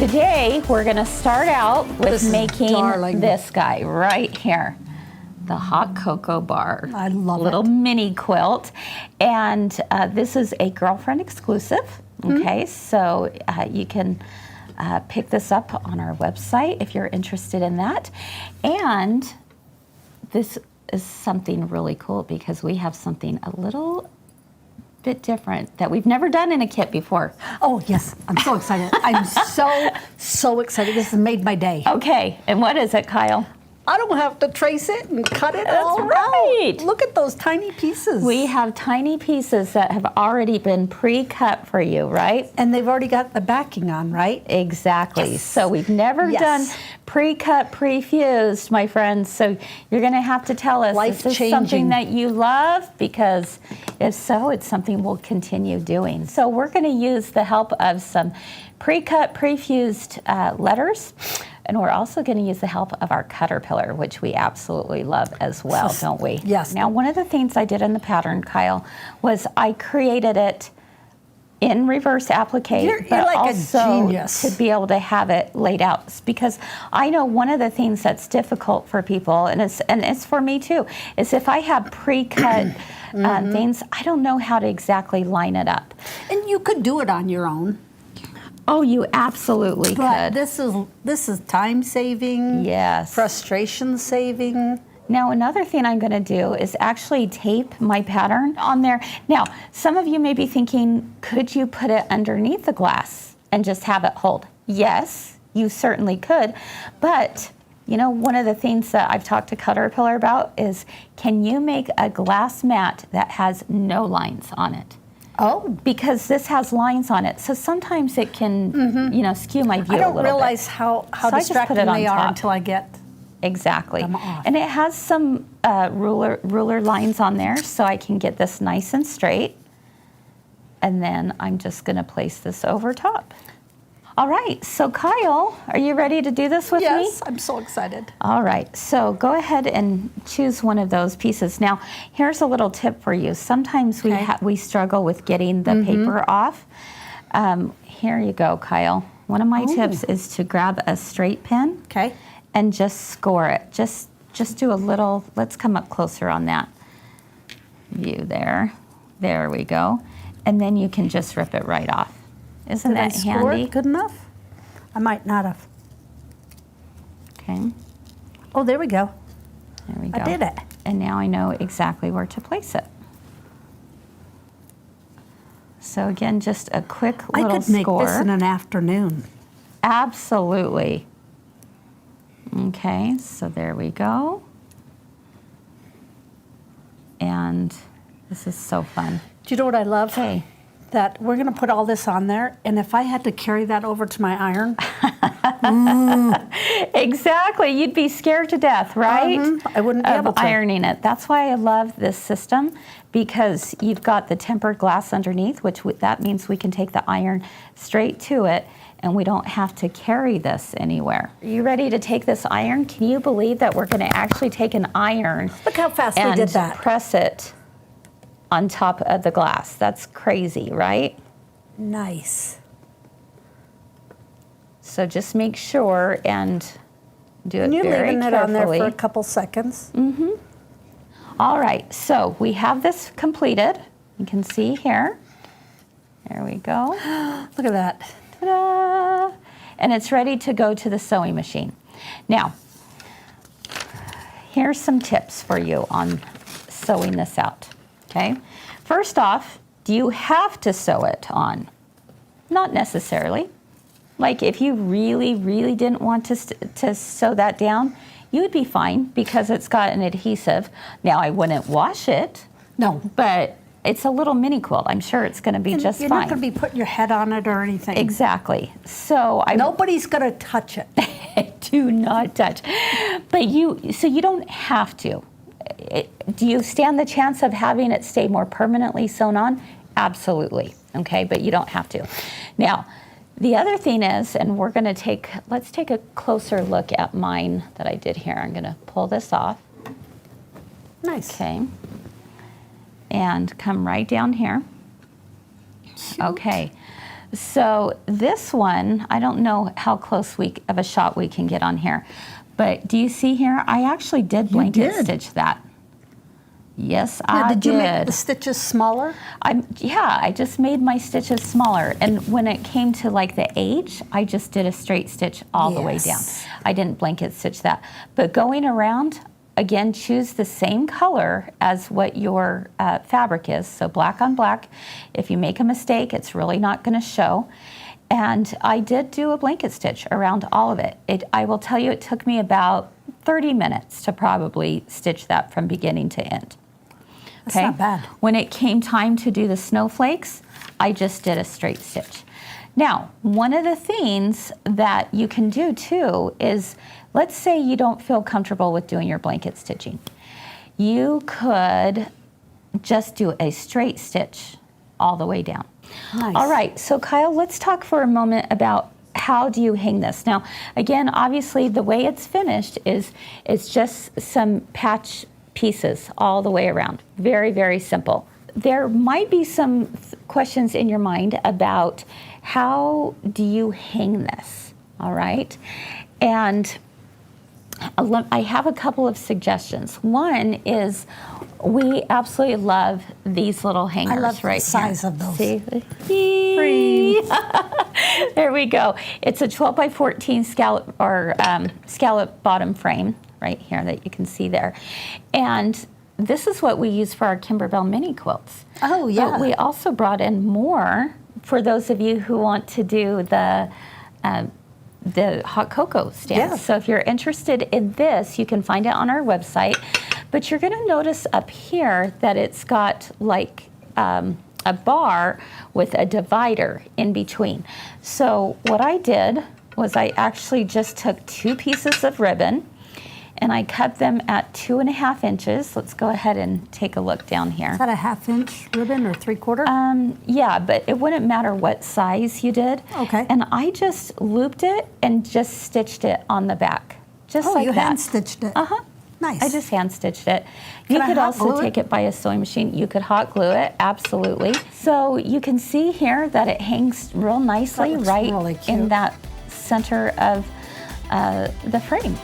today we're going to start out with making this guy right here. The Hot Cocoa Bar. I love little it. mini quilt. And this is a girlfriend exclusive. Okay, so you can pick this up on our website if you're interested in that. And this is something really cool because we have something a little bit different that we've never done in a kit before. Oh, yes. I'm so excited. I'm so excited. This has made my day. Okay, and what is it, Kyle? I don't have to trace it and cut it all That's right. out. Look at those tiny pieces. We have tiny pieces that have already been pre-cut for you, right? And they've already got the backing on, right? Exactly. Yes. So we've never done pre-cut, pre-fused, my friends. So you're going to have to tell us, is this something that you love? Because if so, it's something we'll continue doing. So we're going to use the help of some pre-cut, pre-fused letters. And we're also going to use the help of our CUTTERPILLAR, which we absolutely love as well, don't we? Yes. Now, one of the things I did in the pattern, Kyle, was I created it in reverse applique, you're but like also a genius. to be able to have it laid out. Because I know one of the things that's difficult for people, and it's for me too, is if I have pre-cut things, I don't know how to exactly line it up. And you could do it on your own. Oh, you absolutely But could. this is time saving. Yes. Frustration saving. Now, another thing I'm going to do is actually tape my pattern on there. Now, some of you may be thinking, could you put it underneath the glass and just have it hold? Yes, you certainly could. But, you know, one of the things that I've talked to CUTTERPILLAR about is, can you make a glass mat that has no lines on it? Oh. Because this has lines on it. So sometimes it can, you know, skew my view a little bit. I don't realize how distracting they are until I get exactly them off. And it has some ruler lines on there, so I can get this nice and straight. And then I'm just going to place this over top. All right, so Kyle, are you ready to do this with me? Yes, I'm so excited. All right, so go ahead and choose one of those pieces. Now, here's a little tip for you. Sometimes we struggle with getting the paper off. Here you go, Kyle. One of my tips is to grab a straight pin and just score it. Just do a little, let's come up closer on that view there. There we go. And then you can just rip it right off. Isn't that handy? Good enough? I might not have. Okay. Oh, there we go. There we go. I did it. And now I know exactly where to place it. So again, just a quick little score. I could make this in an afternoon. Absolutely. Okay, so there we go. And this is so fun. Do you know what I love? Okay. That we're going to put all this on there, and if I had to carry that over to my iron. Exactly, you'd be scared to death, right? I wouldn't be able to. Ironing it. That's why I love this system, because you've got the tempered glass underneath, which that means we can take the iron straight to it, and we don't have to carry this anywhere. Are you ready to take this iron? Can you believe that we're going to actually take an iron Look how fast we did that. And press it on top of the glass? That's crazy, right? Nice. So just make sure and do it very carefully. And you're leaving it on there for a couple seconds. All right, so we have this completed. You can see here. There we go. Look at that. Ta-da! And it's ready to go to the sewing machine. Now, here's some tips for you on sewing this out. Okay, first off, do you have to sew it on? Not necessarily. Like if you really, really didn't want to sew that down, you would be fine because it's got an adhesive. Now, I wouldn't wash it. No. But it's a little mini quilt. I'm sure it's going to be just fine. You're not going to be putting your head on it or anything. Exactly. So nobody's going to touch it. Do not touch. But so you don't have to. Do you stand the chance of having it stay more permanently sewn on? Absolutely, okay, but you don't have to. Now, the other thing is, and let's take a closer look at mine that I did here. I'm gonna pull this off. Nice. Okay, and come right down here. Cute. Okay, So this one, I don't know how close of a shot we can get on here, but do you see here? I actually did blanket stitch that. Yes, I did. Did you make the stitches smaller? I just made my stitches smaller. And when it came to like the H, I just did a straight stitch all the way down. I didn't blanket stitch that. But going around, again, choose the same color as what your fabric is. So black on black. If you make a mistake, it's really not going to show. And I did do a blanket stitch around all of it. I will tell you, it took me about 30 minutes to probably stitch that from beginning to end. That's not bad. When it came time to do the snowflakes, I just did a straight stitch. Now, one of the things that you can do too is, let's say you don't feel comfortable with doing your blanket stitching. You could just do a straight stitch all the way down. Nice. All right, so Kyle, let's talk for a moment about how do you hang this. Now, again, obviously the way it's finished is it's just some patch pieces all the way around. Very, very simple. There might be some questions in your mind about how do you hang this, all right? And I have a couple of suggestions. One is we absolutely love these little hangers. I love right the size here. of those. See? There we go. It's a 12 by 14 scallop bottom frame right here that you can see there. And this is what we use for our Kimberbell mini quilts. Oh, yeah. But we also brought in more for those of you who want to do the hot cocoa stands. Yeah. So if you're interested in this, you can find it on our website. But you're going to notice up here that it's got like a bar with a divider in between. So what I did was I actually just took 2 pieces of ribbon and I cut them at 2.5 inches. Let's go ahead and take a look down here. Is that a 1/2 inch ribbon or 3/4? Yeah, but it wouldn't matter what size you did. Okay. And I just looped it and just stitched it on the back, just like you that. hand stitched it. Uh-huh. Nice. I just hand stitched it. You Can I could hot also glue it? take it by a sewing machine. You could hot glue it, absolutely. So you can see here that it hangs real nicely looks right really in cute. that center of the frame.